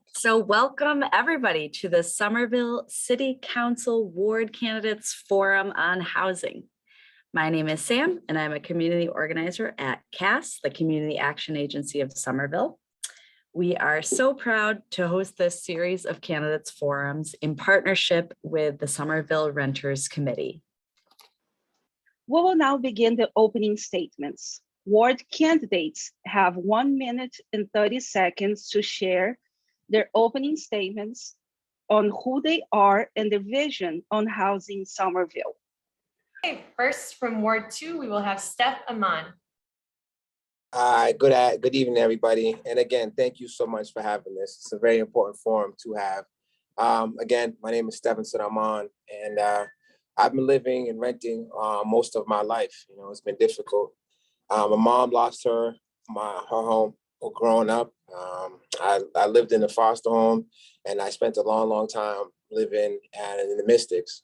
So welcome everybody to the Somerville City Council Ward Candidates Forum on Housing. My name is Sam and I'm a community organizer at CAAS, the Community Action Agency of Somerville. We are so proud to host this series of candidates forums in partnership with the Somerville Renters Committee. We will now begin the opening statements. Ward candidates have 1 minute and 30 seconds to share their opening statements on who they are and their vision on housing Somerville. Okay, first from Ward 2, we will have Steph Aman. Good evening, everybody. And again, thank you so much for having this. It's a very important forum to have. Again, my name is Stephen Aman, and I've been living and renting most of my life. You know, it's been difficult. My mom lost her home growing up. I lived in a foster home, and I spent a long time living in the Mystics.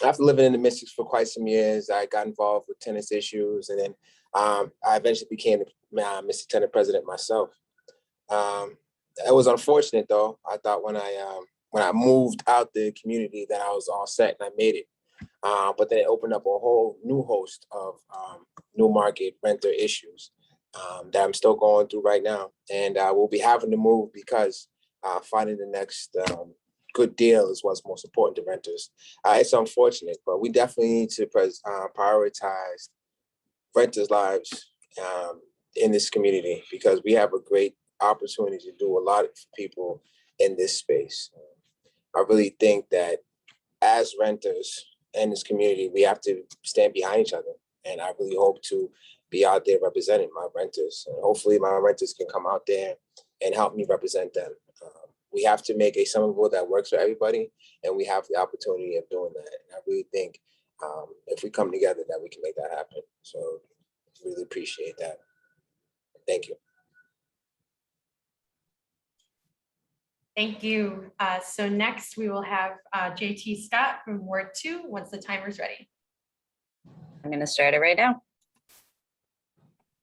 After living in the Mystics for quite some years, I got involved with tenants issues, and then I eventually became the Mr. Tenant President myself. It was unfortunate, though. I thought when I moved out the community that I was all set and I made it. But then it opened up a whole new host of new market renter issues that I'm still going through right now. And we'll be having to move because finding the next good deal is what's most important to renters. It's unfortunate, but we definitely need to prioritize renters' lives in this community because we have a great opportunity to do a lot for people in this space. I really think that as renters in this community, we have to stand behind each other. And I really hope to be out there representing my renters. And hopefully my renters can come out there and help me represent them. We have to make a Somerville that works for everybody, and we have the opportunity of doing that. And I really think if we come together that we can make that happen. So really appreciate that. Thank you. Thank you. So next we will have JT Scott from Ward 2 once the timer's ready. I'm going to start it right now.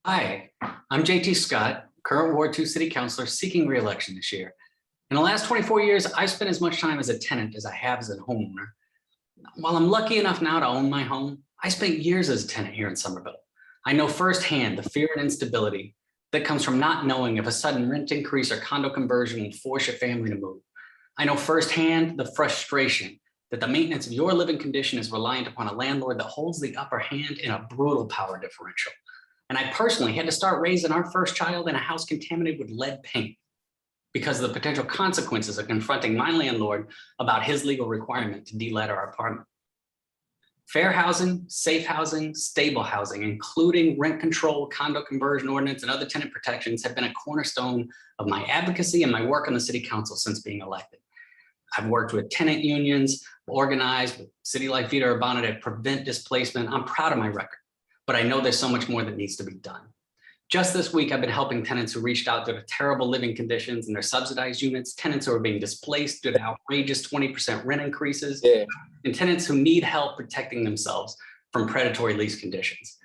Hi, I'm JT Scott, current Ward 2 City Councilor seeking re-election this year. In the last 24 years, I've spent as much time as a tenant as I have as a homeowner. While I'm lucky enough now to own my home, I spent years as a tenant here in Somerville. I know firsthand the fear and instability that comes from not knowing if a sudden rent increase or condo conversion will force your family to move. I know firsthand the frustration that the maintenance of your living condition is reliant upon a landlord that holds the upper hand in a brutal power differential. And I personally had to start raising our first child in a house contaminated with lead paint because of the potential consequences of confronting my landlord about his legal requirement to de-let our apartment. Fair housing, safe housing, stable housing, including rent control, condo conversion ordinance, and other tenant protections have been a cornerstone of my advocacy and my work on the city council since being elected. I've worked with tenant unions, organized with City Life Vita Urbana to prevent displacement. I'm proud of my record, but I know there's so much more that needs to be done. Just this week, I've been helping tenants who reached out due to terrible living conditions in their subsidized units, tenants who are being displaced due to outrageous 20% rent increases, and tenants who need help protecting themselves from predatory lease conditions.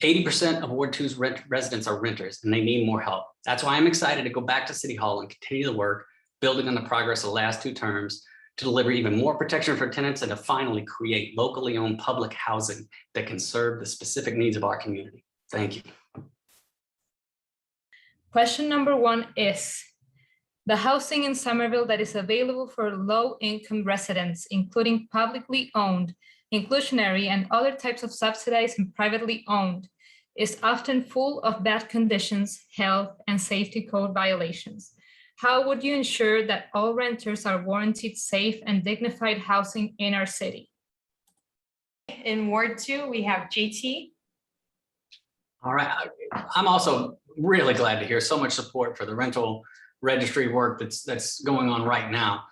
80% of Ward 2's residents are renters and they need more help. That's why I'm excited to go back to City Hall and continue the work, building on the progress of the last 2 terms to deliver even more protection for tenants and to finally create locally owned public housing that can serve the specific needs of our community. Thank you. Question number 1 is, the housing in Somerville that is available for low-income residents, including publicly owned, inclusionary, and other types of subsidized and privately owned, is often full of bad conditions, health, and safety code violations. How would you ensure that all renters are warranted safe and dignified housing in our city? In Ward 2, we have JT. All right, I'm also really glad to hear so much support for the rental registry work that's going on right now.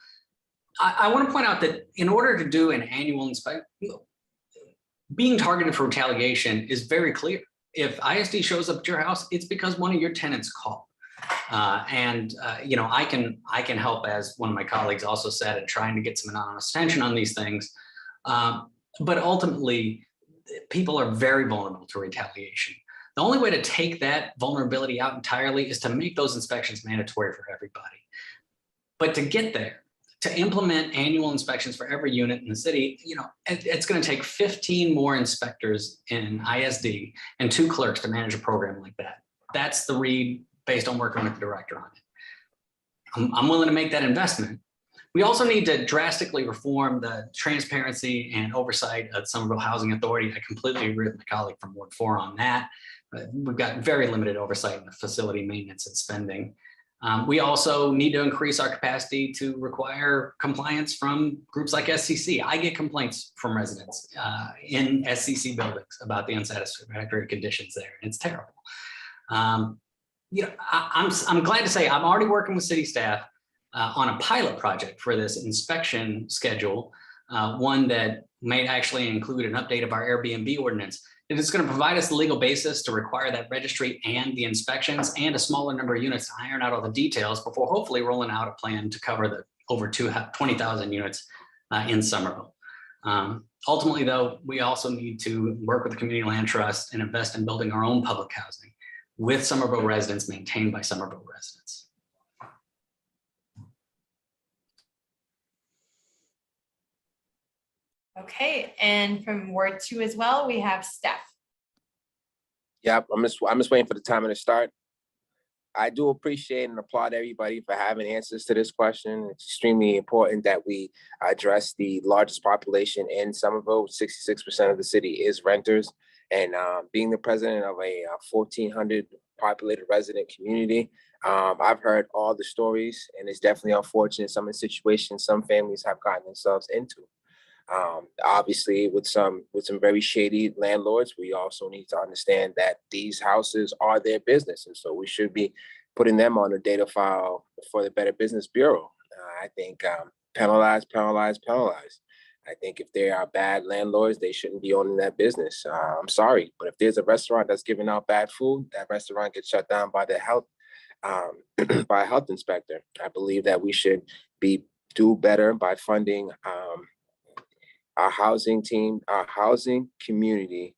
I want to point out that in order to do an annual inspection, being targeted for retaliation is very clear. If ISD shows up at your house, it's because one of your tenants called. You know, I can help, as one of my colleagues also said, in trying to get some anonymous attention on these things. But ultimately, people are very vulnerable to retaliation. The only way to take that vulnerability out entirely is to make those inspections mandatory for everybody. But to get there, to implement annual inspections for every unit in the city, it's going to take 15 more inspectors in ISD and 2 clerks to manage a program like that. That's the read based on working with the director on it. I'm willing to make that investment. We also need to drastically reform the transparency and oversight of Somerville Housing Authority. I completely agree with my colleague from Ward 4 on that. We've got very limited oversight in the facility maintenance and spending. We also need to increase our capacity to require compliance from groups like SCC. I get complaints from residents in SCC buildings about the unsatisfactory conditions there. It's terrible. I'm glad to say I'm already working with city staff on a pilot project for this inspection schedule, one that may actually include an update of our Airbnb ordinance. And it's going to provide us the legal basis to require that registry and the inspections and a smaller number of units to iron out all the details before hopefully rolling out a plan to cover the over 20,000 units in Somerville. Ultimately, though, we also need to work with the Community Land Trust and invest in building our own public housing with Somerville residents, maintained by Somerville residents. Okay, and from Ward 2 as well, we have Steph. Yep, I'm just waiting for the timer to start. I do appreciate and applaud everybody for having answers to this question. It's extremely important that we address the largest population in Somerville. 66% of the city is renters. And being the president of a 1,400 populated resident community, I've heard all the stories, and it's definitely unfortunate some of the situations some families have gotten themselves into. Obviously, with some very shady landlords, we also need to understand that these houses are their business, and so we should be putting them on a data file for the Better Business Bureau. I think penalize. I think if they are bad landlords, they shouldn't be owning that business. I'm sorry, but if there's a restaurant that's giving out bad food, that restaurant gets shut down by the health by a health inspector. I believe that we should do better by funding our housing team, our housing community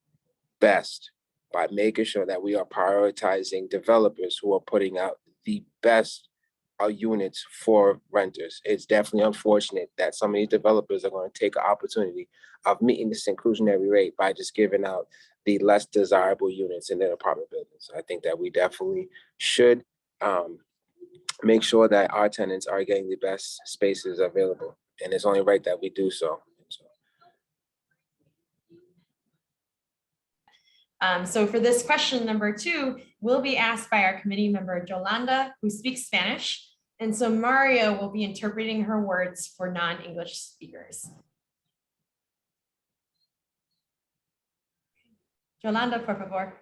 best by making sure that we are prioritizing developers who are putting out the best units for renters. It's definitely unfortunate that some of these developers are going to take an opportunity of meeting this inclusionary rate by just giving out the less desirable units in their apartment buildings. I think that we definitely should make sure that our tenants are getting the best spaces available. And it's only right that we do so. So for this question number 2, will be asked by our committee member, Yolanda, who speaks Spanish. And so Mario will be interpreting her words for non-English speakers. Yolanda, por favor.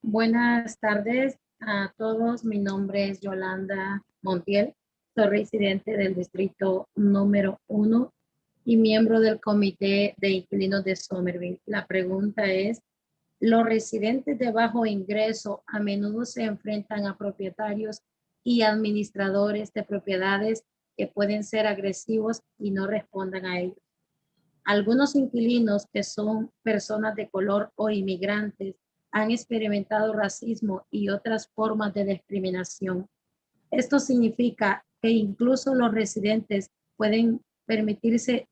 Buenas tardes a todos. Mi nombre es Yolanda Montiel. Soy residente del distrito número 1 y miembro del comité de inquilinos de Somerville. La pregunta es, los residentes de bajo ingreso a menudo se enfrentan a propietarios y administradores de propiedades que pueden ser agresivos y no respondan a ellos. Algunos inquilinos que son personas de color o inmigrantes han experimentado racismo y otras formas de discriminación. Esto significa que incluso los residentes pueden permitirse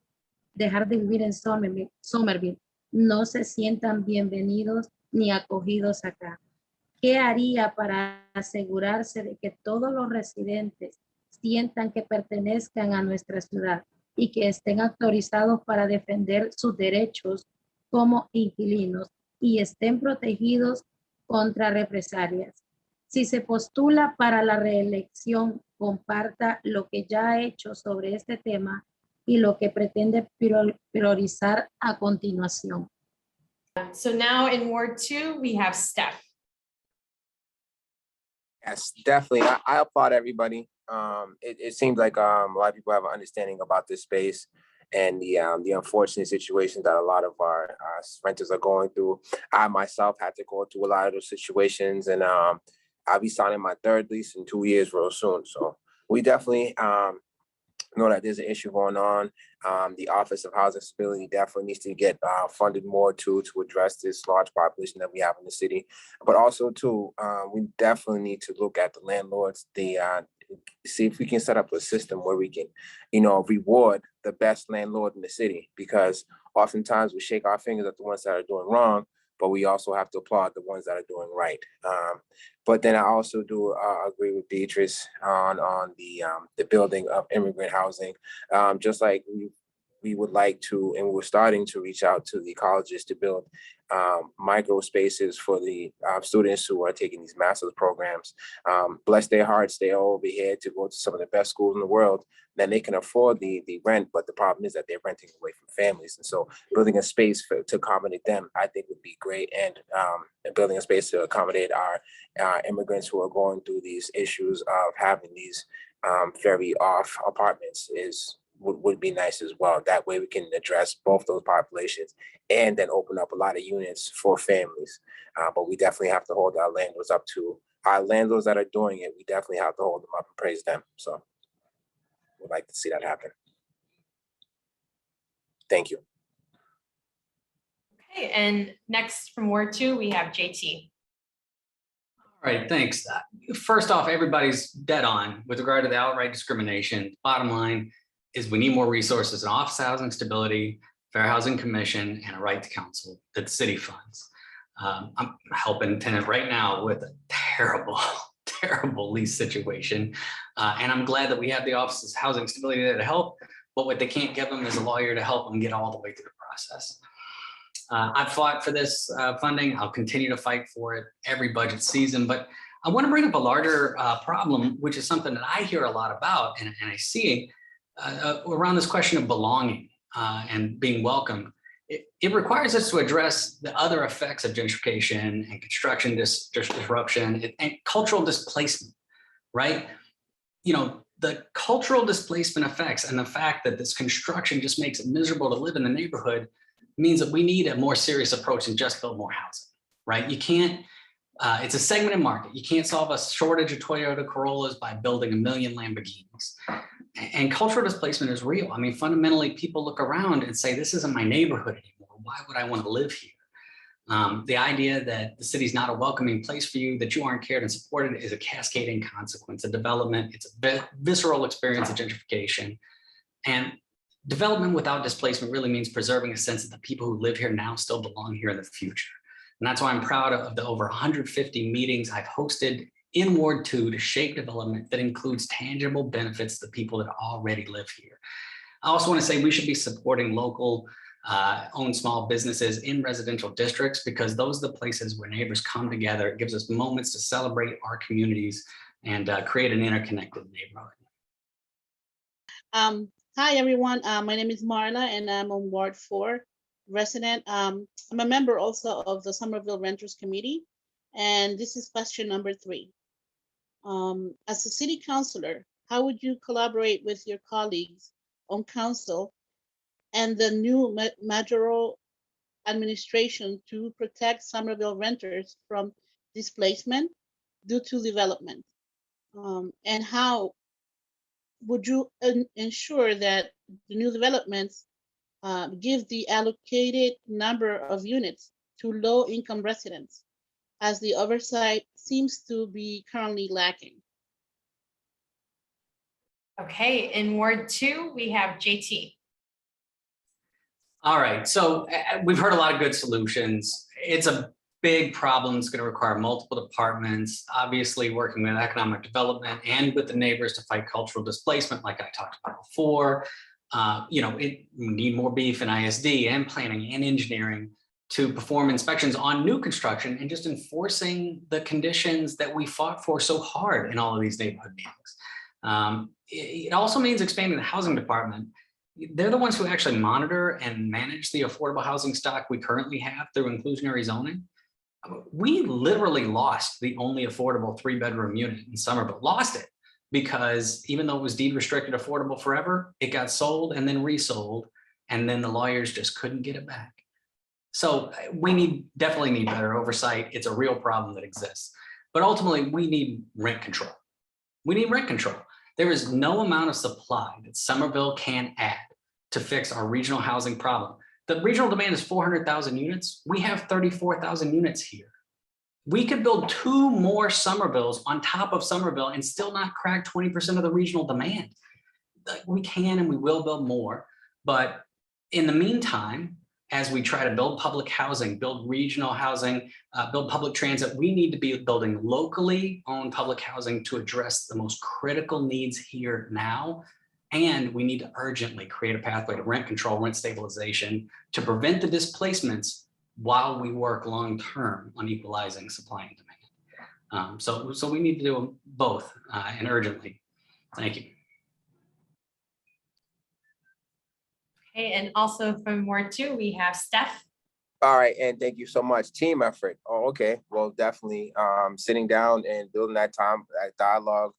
dejar de vivir en Somerville, no se sientan bienvenidos ni acogidos acá. ¿Qué haría para asegurarse de que todos los residentes sientan que pertenezcan a nuestra ciudad y que estén autorizados para defender sus derechos como inquilinos y estén protegidos contra represalias? Si se postula para la reelección, comparta lo que ya ha hecho sobre este tema y lo que pretende priorizar a continuación. So now in Ward 2, we have Steph. Yes, definitely. I applaud everybody. It seems like a lot of people have an understanding about this space and the unfortunate situations that a lot of our renters are going through. I myself had to go through a lot of those situations, and I'll be signing my 3rd lease in 2 years real soon. So we definitely know that there's an issue going on. The Office of Housing Stability definitely needs to get funded more to address this large population that we have in the city. But also too, we definitely need to look at the landlords, the see if we can set up a system where we can, you know, reward the best landlord in the city, because oftentimes we shake our fingers at the ones that are doing wrong, but we also have to applaud the ones that are doing right. But then I also do agree with Beatrice on the building of immigrant housing. Just like we would like to, and we're starting to reach out to the colleges to build micro spaces for the students who are taking these master's programs. Bless their hearts, they're over here to go to some of the best schools in the world. Then they can afford the rent, but the problem is that they're renting away from families. And so building a space to accommodate them, I think would be great. And building a space to accommodate our immigrants who are going through these issues of having these very off apartments would be nice as well. That way we can address both those populations and then open up a lot of units for families. But we definitely have to hold our landlords up to our landlords that are doing it. We definitely have to hold them up and praise them. So we'd like to see that happen. Thank you. Okay, and next from Ward 2, we have JT. All right, thanks. First off, everybody's dead on with regard to the outright discrimination. Bottom line is we need more resources in office housing stability, fair housing commission, and a right to counsel that the city funds. I'm helping a tenant right now with a terrible, terrible lease situation. And I'm glad that we have the office's housing stability there to help, but what they can't give them is a lawyer to help them get all the way through the process. I've fought for this funding. I'll continue to fight for it every budget season, but I want to bring up a larger problem, which is something that I hear a lot about and I see around this question of belonging and being welcome. It requires us to address the other effects of gentrification and construction disruption and cultural displacement, right? You know, the cultural displacement effects and the fact that this construction just makes it miserable to live in the neighborhood means that we need a more serious approach than just build more housing, right? You can't, it's a segmented market. You can't solve a shortage of Toyota Corollas by building 1 million Lamborghinis. And cultural displacement is real. I mean, fundamentally, people look around and say, this isn't my neighborhood anymore. Why would I want to live here? The idea that the city's not a welcoming place for you, that you aren't cared and supported is a cascading consequence of development. It's a visceral experience of gentrification. And development without displacement really means preserving a sense that the people who live here now still belong here in the future. And that's why I'm proud of the over 150 meetings I've hosted in Ward 2 to shape development that includes tangible benefits to people that already live here. I also want to say we should be supporting local owned small businesses in residential districts, because those are the places where neighbors come together. It gives us moments to celebrate our communities and create an interconnected neighborhood. Hi, everyone. My name is Marla, and I'm on Ward 4 resident. I'm a member also of the Somerville Renters Committee, and this is question number 3. As a city councilor, how would you collaborate with your colleagues on council and the new mayoral administration to protect Somerville renters from displacement due to development? And how would you ensure that the new developments give the allocated number of units to low-income residents, as the oversight seems to be currently lacking? Okay, in Ward 2, we have JT. All right, so we've heard a lot of good solutions. It's a big problem. It's going to require multiple departments, obviously working with economic development and with the neighbors to fight cultural displacement, like I talked about before. You know, we need more beef in ISD and planning and engineering to perform inspections on new construction and just enforcing the conditions that we fought for so hard in all of these neighborhood meetings. It also means expanding the housing department. They're the ones who actually monitor and manage the affordable housing stock we currently have through inclusionary zoning. We literally lost the only affordable 3-bedroom unit in Somerville, lost it because even though it was deed restricted affordable forever, it got sold and then resold, and then the lawyers just couldn't get it back. So we definitely need better oversight. It's a real problem that exists, but ultimately we need rent control. We need rent control. There is no amount of supply that Somerville can add to fix our regional housing problem. The regional demand is 400,000 units. We have 34,000 units here. We could build 2 more Somervilles on top of Somerville and still not crack 20% of the regional demand. Like, we can and we will build more, but in the meantime, as we try to build public housing, build regional housing, build public transit, we need to be building locally owned public housing to address the most critical needs here now. And we need to urgently create a pathway to rent control, rent stabilization, to prevent the displacements while we work long-term on equalizing supply and demand. So we need to do both and urgently. Thank you. Okay, and also from Ward 2, we have Steph. All right, and thank you so much. Team effort. Oh, okay. Well, definitely sitting down and building that dialogue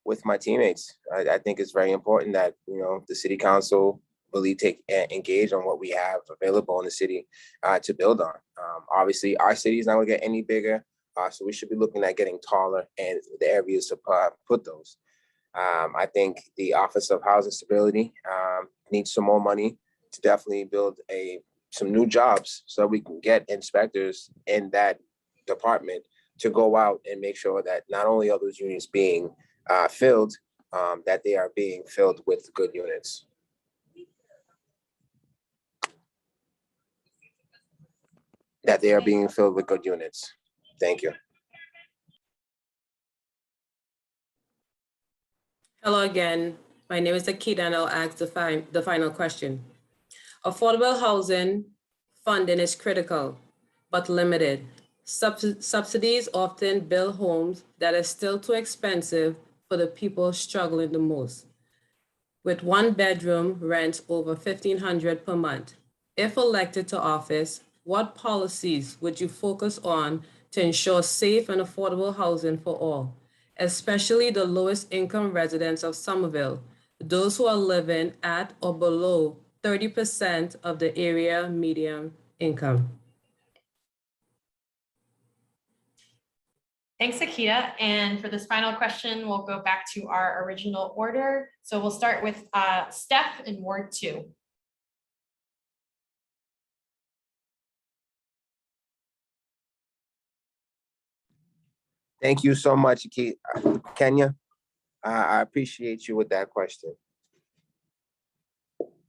with my teammates. I think it's very important that, you know, the city council really engage on what we have available in the city to build on. Obviously, our city is not going to get any bigger, so we should be looking at getting taller and the areas to put those. I think the Office of Housing Stability needs some more money to definitely build some new jobs so we can get inspectors in that department to go out and make sure that not only are those units being filled, that they are being filled with good units. That they are being filled with good units. Thank you. Hello again. My name is Akita and I'll ask the final question. Affordable housing funding is critical, but limited. Subsidies often build homes that are still too expensive for the people struggling the most. With 1 bedroom rents over $1,500 per month. If elected to office, what policies would you focus on to ensure safe and affordable housing for all, especially the lowest income residents of Somerville, those who are living at or below 30% of the area median income? Thanks, Akita. And for this final question, we'll go back to our original order. So we'll start with Steph in Ward 2. Thank you so much, Kenya. I appreciate you with that question.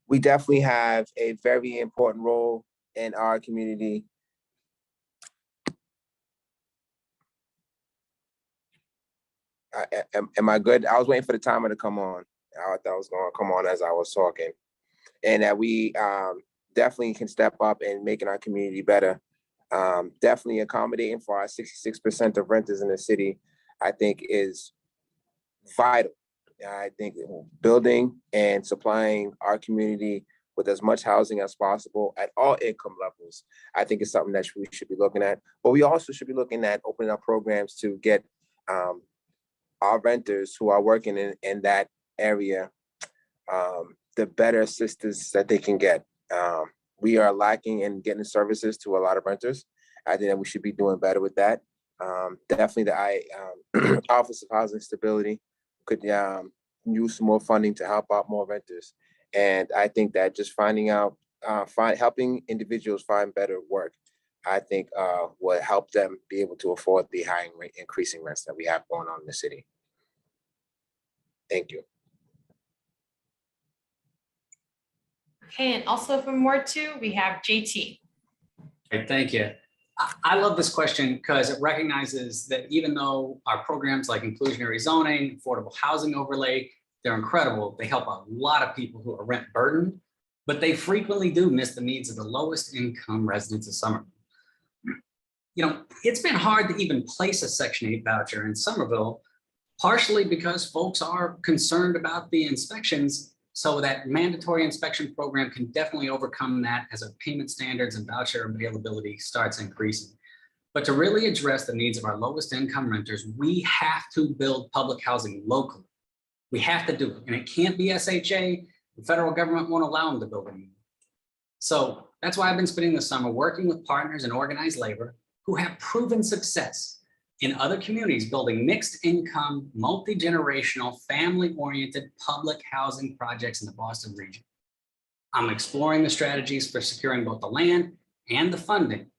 We definitely have a very important role in our community. Am I good? I was waiting for the timer to come on. I thought it was going to come on as I was talking. And that we definitely can step up and making our community better. Definitely accommodating for our 66% of renters in the city, I think is vital. I think building and supplying our community with as much housing as possible at all income levels, I think is something that we should be looking at. But we also should be looking at opening up programs to get our renters who are working in that area the better assistance that they can get. We are lacking in getting services to a lot of renters. I think that we should be doing better with that. Definitely the Office of Housing Stability could use some more funding to help out more renters. And I think that just helping individuals find better work, I think will help them be able to afford the increasing rents that we have going on in the city. Thank you. Okay, and also from Ward 2, we have JT. Okay, thank you. I love this question because it recognizes that even though our programs like inclusionary zoning, affordable housing overlay, they're incredible. They help a lot of people who are rent burdened, but they frequently do miss the needs of the lowest income residents of Somerville. You know, it's been hard to even place a Section 8 voucher in Somerville, partially because folks are concerned about the inspections. So that mandatory inspection program can definitely overcome that as our payment standards and voucher availability starts increasing. But to really address the needs of our lowest income renters, we have to build public housing locally. We have to do it, and it can't be SHA. The federal government won't allow them to build anymore. So that's why I've been spending the summer working with partners in organized labor who have proven success in other communities building mixed income, multi-generational, family-oriented public housing projects in the Boston region. I'm exploring the strategies for securing both the land and the funding.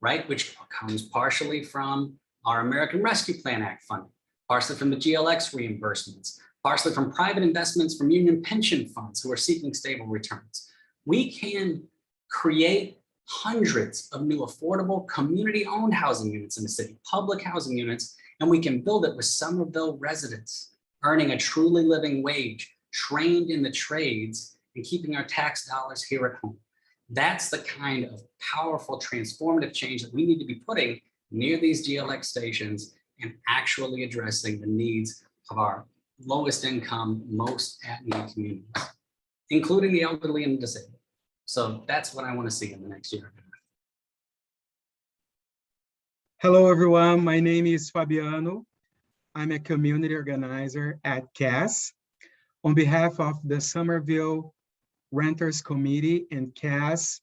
right? Which comes partially from our American Rescue Plan Act funding, partially from the GLX reimbursements, partially from private investments from union pension funds who are seeking stable returns. We can create hundreds of new affordable community-owned housing units in the city, public housing units, and we can build it with Somerville residents earning a truly living wage, trained in the trades, and keeping our tax dollars here at home. That's the kind of powerful transformative change that we need to be putting near these GLX stations and actually addressing the needs of our lowest income, most at-need communities, including the elderly and disabled. So that's what I want to see in the next year. Hello, everyone. My name is Fabiano. I'm a community organizer at CAAS. On behalf of the Somerville Renters Committee and CAAS,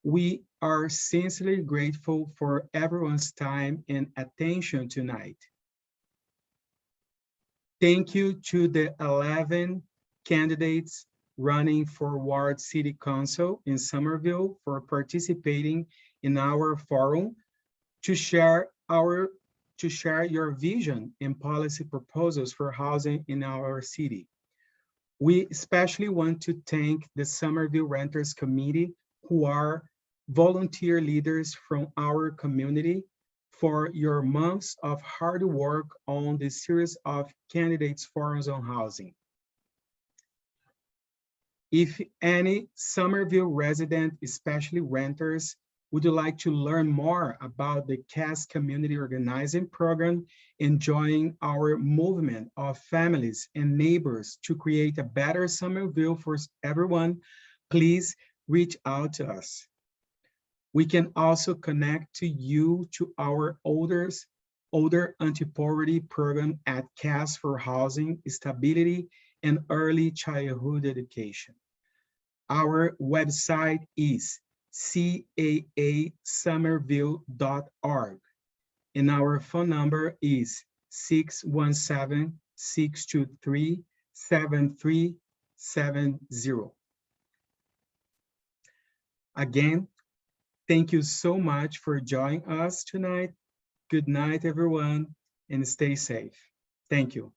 we are sincerely grateful for everyone's time and attention tonight. Thank you to the 11 candidates running for Ward City Council in Somerville for participating in our forum to share your vision and policy proposals for housing in our city. We especially want to thank the Somerville Renters Committee, who are volunteer leaders from our community, for your months of hard work on the series of candidates forums on housing. If any Somerville resident, especially renters, would you like to learn more about the CAAS community organizing program and join our movement of families and neighbors to create a better Somerville for everyone, please reach out to us. We can also connect you to our older anti-poverty program at CAAS for housing, stability, and early childhood education. Our website is CAASomerville.org, and our phone number is 617-623-7370. Again, thank you so much for joining us tonight. Good night, everyone, and stay safe. Thank you.